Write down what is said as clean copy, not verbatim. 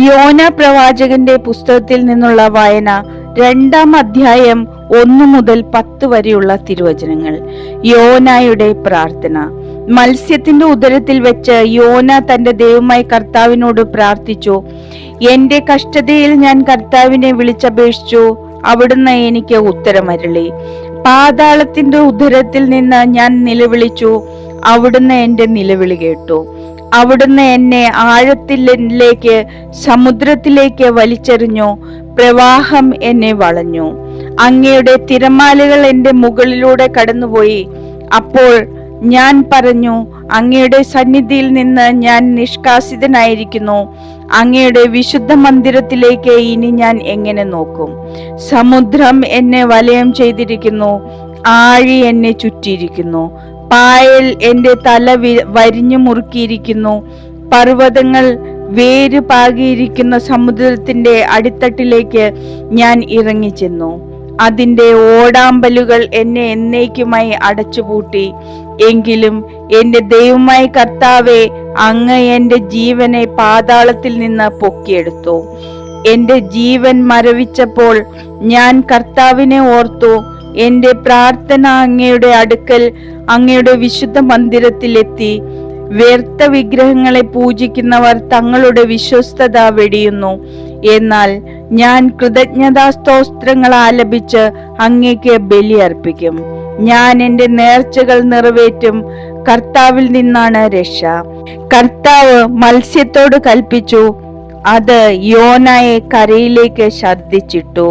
യോന പ്രവാചകന്റെ പുസ്തകത്തിൽ നിന്നുള്ള വായന 2-ാം അധ്യായം 1 മുതൽ 10 വരെയുള്ള തിരുവചനങ്ങൾ. യോനായുടെ പ്രാർത്ഥന. മത്സ്യത്തിന്റെ ഉദരത്തിൽ വെച്ച് യോന തന്റെ ദൈവമായ കർത്താവിനോട് പ്രാർത്ഥിച്ചു. എന്റെ കഷ്ടതയിൽ ഞാൻ കർത്താവിനെ വിളിച്ചപേക്ഷിച്ചു, അവിടുന്ന് എനിക്ക് ഉത്തരമരുളി. പാതാളത്തിന്റെ ഉദരത്തിൽ നിന്ന് ഞാൻ നിലവിളിച്ചു, അവിടുന്ന് എന്റെ നിലവിളി കേട്ടു. അവിടുന്ന് എന്നെ ആഴത്തിലേക്ക്, സമുദ്രത്തിലേക്ക് വലിച്ചെറിഞ്ഞു. പ്രവാഹം എന്നെ വളഞ്ഞു. അങ്ങയുടെ തിരമാലകൾ എന്റെ മുകളിലൂടെ കടന്നുപോയി. അപ്പോൾ ഞാൻ പറഞ്ഞു, അങ്ങയുടെ സന്നിധിയിൽ നിന്ന് ഞാൻ നിഷ്കാസിതനായിരിക്കുന്നു. അങ്ങയുടെ വിശുദ്ധ മന്ദിരത്തിലേക്ക് ഇനി ഞാൻ എങ്ങനെ നോക്കും? സമുദ്രം എന്നെ വലയം ചെയ്തിരിക്കുന്നു, ആഴി എന്നെ ചുറ്റിയിരിക്കുന്നു. പായൽ എന്റെ തല വരിഞ്ഞു മുറുക്കിയിരിക്കുന്നു. പർവ്വതങ്ങൾ വേര് പാകിയിരിക്കുന്ന സമുദ്രത്തിന്റെ അടിത്തട്ടിലേക്ക് ഞാൻ ഇറങ്ങിച്ചെന്നു. അതിന്റെ ഓടാമ്പലുകൾ എന്നെ എന്നേക്കുമായി അടച്ചുപൂട്ടി. എങ്കിലും എന്റെ ദൈവമായ കർത്താവേ, അങ്ങ് എന്റെ ജീവനെ പാതാളത്തിൽ നിന്ന് പൊക്കിയെടുത്തു. എന്റെ ജീവൻ മരവിച്ചപ്പോൾ ഞാൻ കർത്താവിനെ ഓർത്തു. എന്റെ പ്രാർത്ഥന അങ്ങയുടെ അടുക്കൽ, അങ്ങയുടെ വിശുദ്ധ മന്ദിരത്തിലെത്തി. വ്യർത്ഥ വിഗ്രഹങ്ങളെ പൂജിക്കുന്നവർ തങ്ങളുടെ വിശ്വസ്തത വെടിയുന്നു. എന്നാൽ ഞാൻ കൃതജ്ഞതാസ്തോത്രങ്ങൾ ആലപിച്ച് അങ്ങേക്ക് ബലി അർപ്പിക്കും. ഞാൻ എന്റെ നേർച്ചകൾ നിറവേറ്റും. കർത്താവിൽ നിന്നാണ് രക്ഷ. കർത്താവ് മത്സ്യത്തോട് കൽപ്പിച്ചു, അത് യോനായെ കരയിലേക്ക് ഛർദ്ദിച്ചിട്ടു.